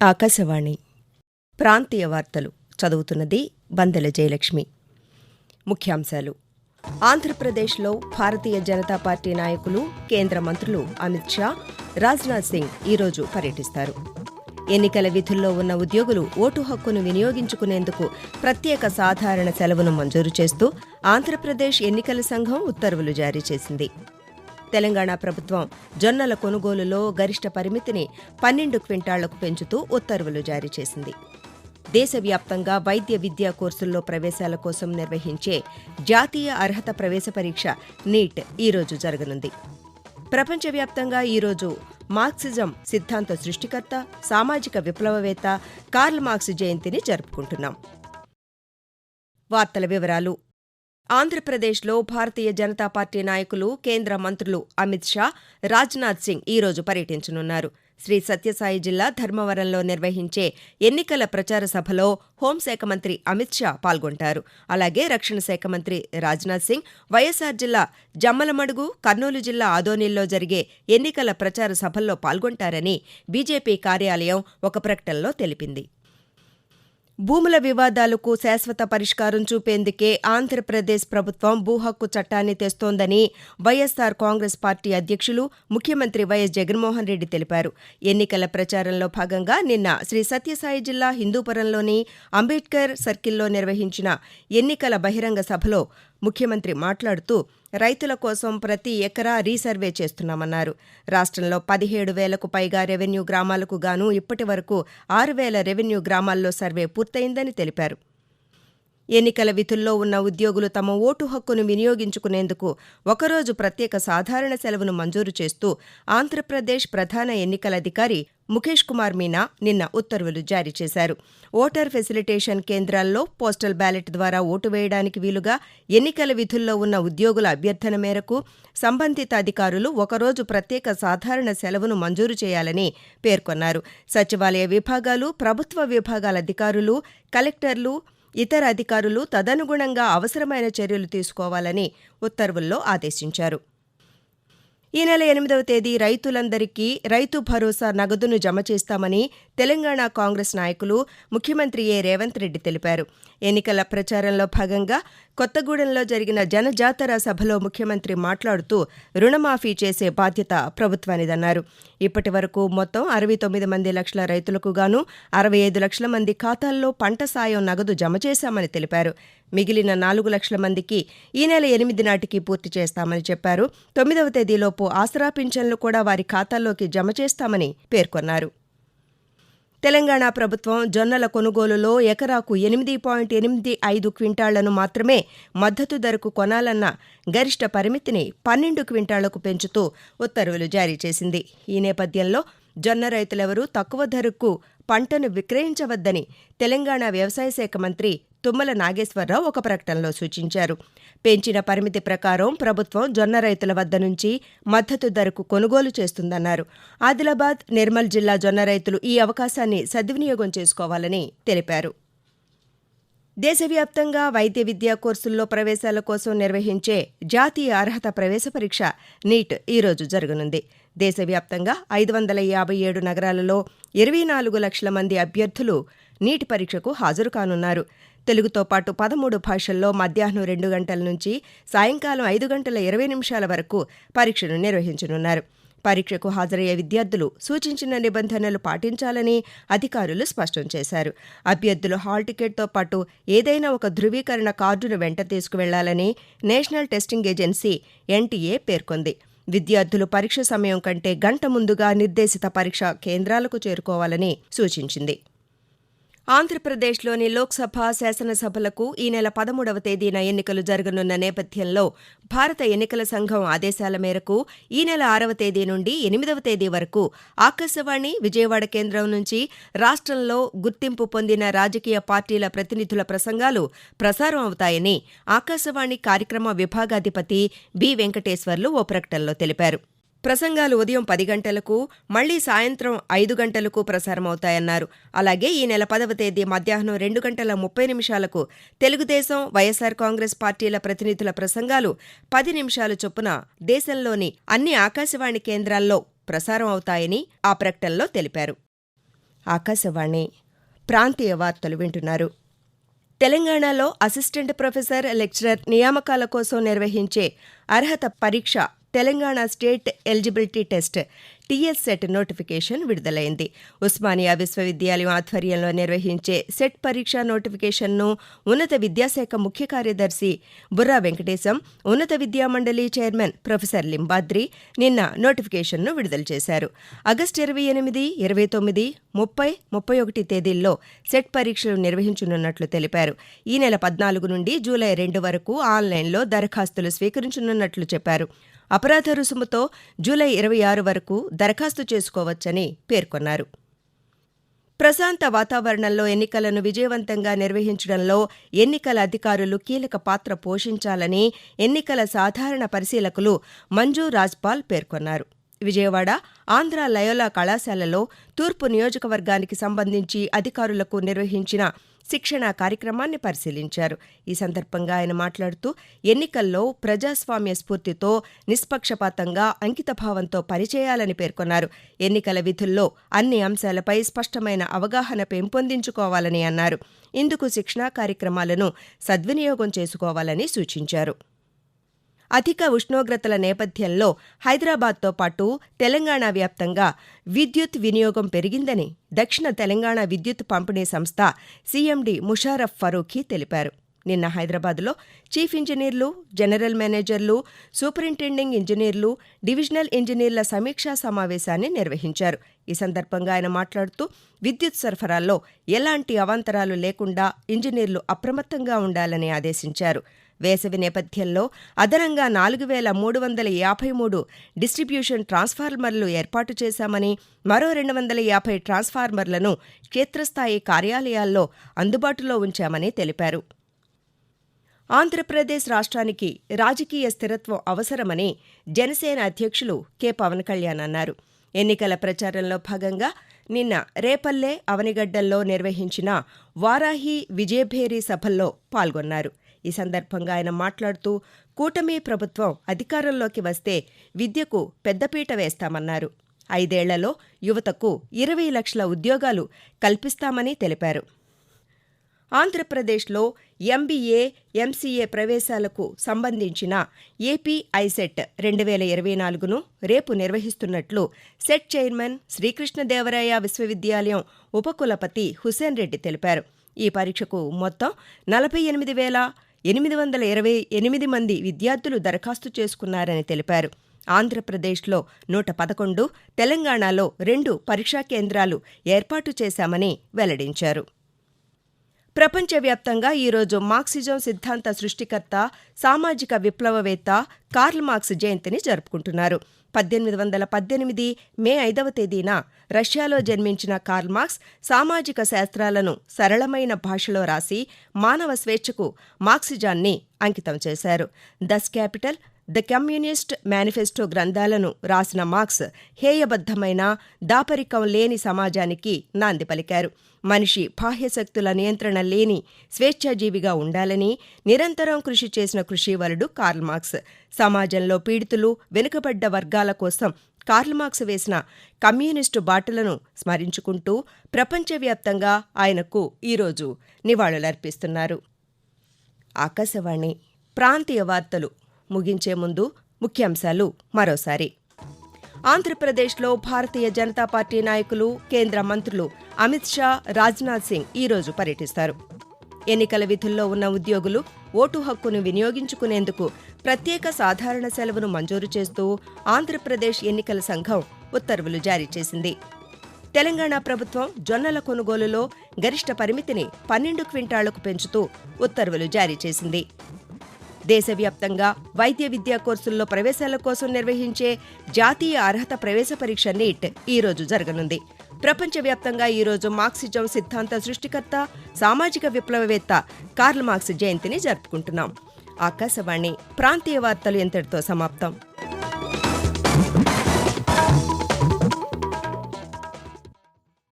ఆకాశవాణి ప్రాంతీయ వార్తలు చదువుతున్నది బందెల జయలక్ష్మి. ముఖ్యాంశాలు: ఆంధ్రప్రదేశ్లో భారతీయ జనతా పార్టీ నాయకులు, కేంద్ర మంత్రులు అమిత్ షా, రాజ్నాథ్ సింగ్ ఈరోజు పర్యటిస్తారు. ఎన్నికల విధుల్లో ఉన్న ఉద్యోగులు ఓటు హక్కును వినియోగించుకునేందుకు ప్రత్యేక సాధారణ సెలవును మంజూరు చేస్తూ ఆంధ్రప్రదేశ్ ఎన్నికల సంఘం ఉత్తర్వులు జారీ చేసింది. తెలంగాణ ప్రభుత్వం జొన్నల కొనుగోలులో గరిష్ట పరిమితిని 12 క్వింటాళ్లకు పెంచుతూ ఉత్తర్వులు జారీ చేసింది. దేశవ్యాప్తంగా వైద్య విద్యా కోర్సుల్లో ప్రవేశాల కోసం నిర్వహించే జాతీయ అర్హత ప్రవేశ పరీక్ష నీట్ ఈరోజు జరగనుంది. ప్రపంచవ్యాప్తంగా ఈరోజు మార్క్సిజం సిద్ధాంత సృష్టికర్త, సామాజిక విప్లవవేత్త కార్ల్ మార్క్స్ జయంతిని జరుపుకుంటున్నాం. వార్తల వివరాలు: ఆంధ్రప్రదేశ్లో భారతీయ జనతా పార్టీ నాయకులు, కేంద్ర మంత్రులు అమిత్ షా, రాజ్నాథ్ సింగ్ ఈరోజు పర్యటించనున్నారు. శ్రీ సత్యసాయి జిల్లా ధర్మవరంలో నిర్వహించే ఎన్నికల ప్రచార సభలో హోంశాఖ మంత్రి అమిత్ షా పాల్గొంటారు. అలాగే రక్షణ శాఖ మంత్రి రాజ్నాథ్ సింగ్ వైఎస్సార్ జిల్లా జమ్మలమడుగు, కర్నూలు జిల్లా ఆదోనిలో జరిగే ఎన్నికల ప్రచార సభల్లో పాల్గొంటారని బీజేపీ కార్యాలయం ఒక ప్రకటనలో తెలిపింది. భూముల వివాదాలకు శాశ్వత పరిష్కారం చూపేందుకే ఆంధ్రప్రదేశ్ ప్రభుత్వం భూ హక్కు చట్టాన్ని తెస్తోందని వైఎస్సార్ కాంగ్రెస్ పార్టీ అధ్యక్షులు, ముఖ్యమంత్రి వైఎస్ జగన్మోహన్ రెడ్డి తెలిపారు. ఎన్నికల ప్రచారంలో భాగంగా నిన్న శ్రీ సత్యసాయి జిల్లా హిందూపురంలోని అంబేద్కర్ సర్కిల్లో నిర్వహించిన ఎన్నికల బహిరంగ సభలో ముఖ్యమంత్రి మాట్లాడుతూ రైతుల కోసం ప్రతి ఎకరా రీసర్వే చేస్తున్నామన్నారు. రాష్ట్రంలో 17,000కు పైగా రెవెన్యూ గ్రామాలకు గాను ఇప్పటి వరకు 6,000 రెవెన్యూ గ్రామాల్లో సర్వే పూర్తయిందని తెలిపారు. ఎన్నికల విధుల్లో ఉన్న ఉద్యోగులు తమ ఓటు హక్కును వినియోగించుకునేందుకు ఒకరోజు ప్రత్యేక సాధారణ సెలవును మంజూరు చేస్తూ ఆంధ్రప్రదేశ్ ప్రధాన ఎన్నికల అధికారి ముఖేష్ కుమార్ మీనా నిన్న ఉత్తర్వులు జారీ చేశారు. ఓటర్ ఫెసిలిటేషన్ కేంద్రాల్లో పోస్టల్ బ్యాలెట్ ద్వారా ఓటు వేయడానికి వీలుగా ఎన్నికల విధుల్లో ఉన్న ఉద్యోగుల అభ్యర్థన మేరకు సంబంధిత అధికారులు ఒకరోజు ప్రత్యేక సాధారణ సెలవును మంజూరు చేయాలని పేర్కొన్నారు. సచివాలయ విభాగాలు, ప్రభుత్వ విభాగాల అధికారులు, కలెక్టర్లు, ఇతర అధికారులు తదనుగుణంగా అవసరమైన చర్యలు తీసుకోవాలని ఉత్తర్వుల్లో ఆదేశించారు. ఈ నెల 8వ తేదీ రైతులందరికీ రైతు భరోసా నగదును జమ చేస్తామని తెలంగాణ కాంగ్రెస్ నాయకులు, ముఖ్యమంత్రి రేవంత్ రెడ్డి తెలిపారు. ఎన్నికల ప్రచారంలో భాగంగా కొత్తగూడెంలో జరిగిన జనజాతర సభలో ముఖ్యమంత్రి మాట్లాడుతూ రుణమాఫీ చేసే బాధ్యత ప్రభుత్వానిదన్నారు. ఇప్పటి వరకు మొత్తం 69 లక్షల రైతులకు గాను 65 లక్షల మంది ఖాతాల్లో పంట సాయం నగదు జమ చేశామని తెలిపారు. మిగిలిన 4 లక్షల మందికి ఈ నెల 8 నాటికి పూర్తి చేస్తామని చెప్పారు. 9వ తేదీలోపు ఆసరా పింఛన్లు కూడా వారి ఖాతాల్లోకి జమ చేస్తామని పేర్కొన్నారు. తెలంగాణ ప్రభుత్వం జొన్నల కొనుగోలులో ఎకరాకు 8.85 క్వింటాళ్లను మాత్రమే మద్దతు ధరకు కొనాలన్న గరిష్ట పరిమితిని 12 క్వింటాళ్లకు పెంచుతూ ఉత్తర్వులు జారీ చేసింది. ఈ నేపథ్యంలో జొన్న రైతులెవరూ తక్కువ ధరకు పంటను విక్రయించవద్దని తెలంగాణ వ్యవసాయ శాఖ మంత్రి తుమ్మల నాగేశ్వరరావు ఒక ప్రకటనలో సూచించారు. పెంచిన పరిమితి ప్రకారం ప్రభుత్వం జొన్న రైతుల వద్ద నుంచి మద్దతు ధరకు కొనుగోలు చేస్తుందన్నారు. ఆదిలాబాద్, నిర్మల్ జిల్లా జొన్న రైతులు ఈ అవకాశాన్ని సద్వినియోగం చేసుకోవాలని తెలిపారు. దేశవ్యాప్తంగా వైద్య విద్యా కోర్సుల్లో ప్రవేశాల కోసం నిర్వహించే జాతీయ అర్హత ప్రవేశ పరీక్ష నీట్ ఈరోజు జరగనుంది. దేశవ్యాప్తంగా 557 నగరాలలో 24 లక్షల మంది అభ్యర్థులు నీట్ పరీక్షకు హాజరు కానున్నారు. తెలుగుతో పాటు 13 భాషల్లో మధ్యాహ్నం 2 గంటల నుంచి సాయంకాలం 5 గంటల 20 నిమిషాల వరకు పరీక్షను నిర్వహించనున్నారు. పరీక్షకు హాజరయ్యే విద్యార్థులు సూచించిన నిబంధనలు పాటించాలని అధికారులు స్పష్టం చేశారు. అభ్యర్థులు హాల్ టికెట్తో పాటు ఏదైనా ఒక ధృవీకరణ కార్డును వెంట తీసుకువెళ్లాలని నేషనల్ టెస్టింగ్ ఏజెన్సీ ఎన్టీఏ పేర్కొంది. విద్యార్థులు పరీక్ష సమయం కంటే గంట ముందుగా నిర్దేశిత పరీక్షా కేంద్రాలకు చేరుకోవాలని సూచించింది. ఆంధ్రప్రదేశ్లోని లోక్సభ, శాసనసభలకు ఈ నెల 13వ తేదీన ఎన్నికలు జరగనున్న నేపథ్యంలో భారత ఎన్నికల సంఘం ఆదేశాల మేరకు ఈ నెల 6వ తేదీ నుండి 8వ తేదీ వరకు ఆకాశవాణి విజయవాడ కేంద్రం నుంచి రాష్ట్రంలో గుర్తింపు పొందిన రాజకీయ పార్టీల ప్రతినిధుల ప్రసంగాలు ప్రసారం అవుతాయని ఆకాశవాణి కార్యక్రమ విభాగాధిపతి బి వెంకటేశ్వర్లు ఓ ప్రకటనలో తెలిపారు. ప్రసంగాలు ఉదయం 10 గంటలకు, మళ్లీ సాయంత్రం 5 గంటలకు ప్రసారమవుతాయన్నారు. అలాగే ఈ నెల 10వ తేదీ మధ్యాహ్నం 2 గంటల 30 నిమిషాలకు తెలుగుదేశం, వైఎస్సార్ కాంగ్రెస్ పార్టీల ప్రతినిధుల ప్రసంగాలు 10 నిమిషాలు చొప్పున దేశంలోని అన్ని ఆకాశవాణి కేంద్రాల్లో ప్రసారం అవుతాయని ఆ ప్రకటనలో తెలిపారు. ఆకాశవాణి ప్రాంతీయ వార్తలు వింటున్నారు. తెలంగాణలో అసిస్టెంట్ ప్రొఫెసర్, లెక్చరర్ నియామకాల కోసం నిర్వహించే అర్హత పరీక్ష Telangana state eligibility test TS CET notification విడుదలైంది. ఉస్మానియా విశ్వవిద్యాలయం ఆధ్వర్యంలో నిర్వహించే సెట్ పరీక్ష నోటిఫికేషన్ను ఉన్నత విద్యాశాఖ ముఖ్య కార్యదర్శి బుర్రా వెంకటేశం, ఉన్నత విద్యామండలి చైర్మన్ ప్రొఫెసర్ లింబాద్రి నిన్న నోటిఫికేషన్ను విడుదల చేశారు. ఆగస్టు 28, 29, 30, 31 తేదీల్లో సెట్ పరీక్షలు నిర్వహించనున్నట్లు తెలిపారు. ఈ నెల 14 నుండి జూలై 2 వరకు ఆన్లైన్లో దరఖాస్తులు స్వీకరించనున్నట్లు చెప్పారు. అపరాధ రుసుముతో జూలై 26 వరకు దరఖాస్తు చేసుకోవచ్చని పేర్కొన్నారు. ప్రశాంత వాతావరణంలో ఎన్నికలను విజయవంతంగా నిర్వహించడంలో ఎన్నికల అధికారులు కీలక పాత్ర పోషించాలని ఎన్నికల సాధారణ పరిశీలకులు మంజు రాజ్పాల్ పేర్కొన్నారు. విజయవాడ ఆంధ్ర లయోలా కళాశాలలో తూర్పు నియోజకవర్గానికి సంబంధించి అధికారులకు నిర్వహించిన శిక్షణా కార్యక్రమాన్ని పరిశీలించారు. ఈ సందర్భంగా ఆయన మాట్లాడుతూ ఎన్నికల్లో ప్రజాస్వామ్య స్ఫూర్తితో నిష్పక్షపాతంగా అంకితభావంతో పనిచేయాలని పేర్కొన్నారు. ఎన్నికల విధుల్లో అన్ని అంశాలపై స్పష్టమైన అవగాహన పెంపొందించుకోవాలని అన్నారు. ఇందుకు శిక్షణా కార్యక్రమాలను సద్వినియోగం చేసుకోవాలని సూచించారు. అధిక ఉష్ణోగ్రతల నేపథ్యంలో హైదరాబాద్తో పాటు తెలంగాణ వ్యాప్తంగా విద్యుత్ వినియోగం పెరిగిందని దక్షిణ తెలంగాణ విద్యుత్ పంపిణీ సంస్థ సీఎండీ ముషారఫ్ ఫరూఖీ తెలిపారు. నిన్న హైదరాబాద్లో చీఫ్ ఇంజనీర్లు, జనరల్ మేనేజర్లు, సూపరింటెండింగ్ ఇంజనీర్లు, డివిజనల్ ఇంజనీర్ల సమీక్షా సమావేశాన్ని నిర్వహించారు. ఈ సందర్భంగా ఆయన మాట్లాడుతూ విద్యుత్ సరఫరాలో ఎలాంటి అవాంతరాలు లేకుండా ఇంజనీర్లు అప్రమత్తంగా ఉండాలని ఆదేశించారు. వేసవి నేపథ్యంలో అదనంగా 4,353 డిస్ట్రిబ్యూషన్ ట్రాన్స్ఫార్మర్లు ఏర్పాటు చేశామని, మరో 250 ట్రాన్స్ఫార్మర్లను క్షేత్రస్థాయి కార్యాలయాల్లో అందుబాటులో ఉంచామని తెలిపారు. ఆంధ్రప్రదేశ్ రాష్ట్రానికి రాజకీయ స్థిరత్వం అవసరమని జనసేన అధ్యక్షులు కె. పవన్ కళ్యాణ్ అన్నారు. ఎన్నికల ప్రచారంలో భాగంగా నిన్న రేపల్లె, అవనిగడ్డల్లో నిర్వహించిన వారాహి, విజయభేరి సభల్లో పాల్గొన్నారు. ఈ సందర్భంగా ఆయన మాట్లాడుతూ కూటమి ప్రభుత్వం అధికారంలోకి వస్తే విద్యకు పెద్దపీట వేస్తామన్నారు. 5 ఏళ్లలో యువతకు 20 లక్షల ఉద్యోగాలు కల్పిస్తామని తెలిపారు. ఆంధ్రప్రదేశ్లో ఎంబీఏ, ఎంసీఏ ప్రవేశాలకు సంబంధించిన ఏపీ ఐసెట్ 2024ను రేపు నిర్వహిస్తున్నట్లు సెట్ చైర్మన్ శ్రీకృష్ణదేవరాయ విశ్వవిద్యాలయం ఉపకులపతి హుసేన్ రెడ్డి తెలిపారు. ఈ పరీక్షకు మొత్తం 48,828 మంది విద్యార్థులు దరఖాస్తు చేసుకున్నారని తెలిపారు. ఆంధ్రప్రదేశ్లో 111, తెలంగాణలో 2 పరీక్షా కేంద్రాలు ఏర్పాటు చేశామని వెల్లడించారు. ప్రపంచవ్యాప్తంగా ఈరోజు మార్క్సిజం సిద్ధాంత సృష్టికర్త, సామాజిక విప్లవవేత్త కార్ల్ మార్క్స్ జయంతిని జరుపుకుంటున్నారు. 1818 మే 5వ తేదీన రష్యాలో జన్మించిన కార్ల్ మార్క్స్ సామాజిక శాస్త్రాలను సరళమైన భాషలో రాసి మానవ స్వేచ్ఛకు మార్క్సిజాన్ని అంకితం చేశారు. దస్ క్యాపిటల్, ద కమ్యూనిస్ట్ మేనిఫెస్టో గ్రంథాలను రాసిన మార్క్స్ హేయబద్ధమైన, దాపరికం లేని సమాజానికి నాంది పలికారు. మనిషి బాహ్యశక్తుల నియంత్రణ లేని స్వేచ్ఛాజీవిగా ఉండాలని నిరంతరం కృషి చేసిన కృషివలుడు కార్ల్ మార్క్స్. సమాజంలో పీడితులు, వెనుకబడ్డ వర్గాల కోసం కార్ల్ మార్క్స్ వేసిన కమ్యూనిస్టు బాటలను స్మరించుకుంటూ ప్రపంచవ్యాప్తంగా ఆయనకు ఈరోజు నివాళులర్పిస్తున్నారు. ఆకాశవాణి ప్రాంతీయ వార్తలు ముగించే ముందు ముఖ్యాంశాలు మరోసారి. ఆంధ్రప్రదేశ్లో భారతీయ జనతా పార్టీ నాయకులు, కేంద్ర మంత్రులు అమిత్ షా, రాజ్నాథ్ సింగ్ ఈరోజు పర్యటిస్తారు. ఎన్నికల విధుల్లో ఉన్న ఉద్యోగులు ఓటు హక్కును వినియోగించుకునేందుకు ప్రత్యేక సాధారణ సెలవును మంజూరు చేస్తూ ఆంధ్రప్రదేశ్ ఎన్నికల సంఘం ఉత్తర్వులు జారీ చేసింది. తెలంగాణ ప్రభుత్వం జొన్నల కొనుగోలులో గరిష్ట పరిమితిని 12 క్వింటాళ్లకు పెంచుతూ ఉత్తర్వులు జారీ చేసింది. దేశవ్యాప్తంగా వైద్య విద్యా కోర్సుల్లో ప్రవేశాల కోసం నిర్వహించే జాతీయ అర్హత ప్రవేశ పరీక్ష నీట్ ఈరోజు జరగనుంది. ప్రపంచవ్యాప్తంగా ఈరోజు మార్క్సిజం సిద్ధాంత సృష్టికర్త, సామాజిక విప్లవవేత్త కార్ల్ మార్క్స్ జయంతిని జరుపుకుంటున్నాం. ఆకాశవాణి ప్రాంతీయ వార్తలు ఇంతటితో సమాప్తం.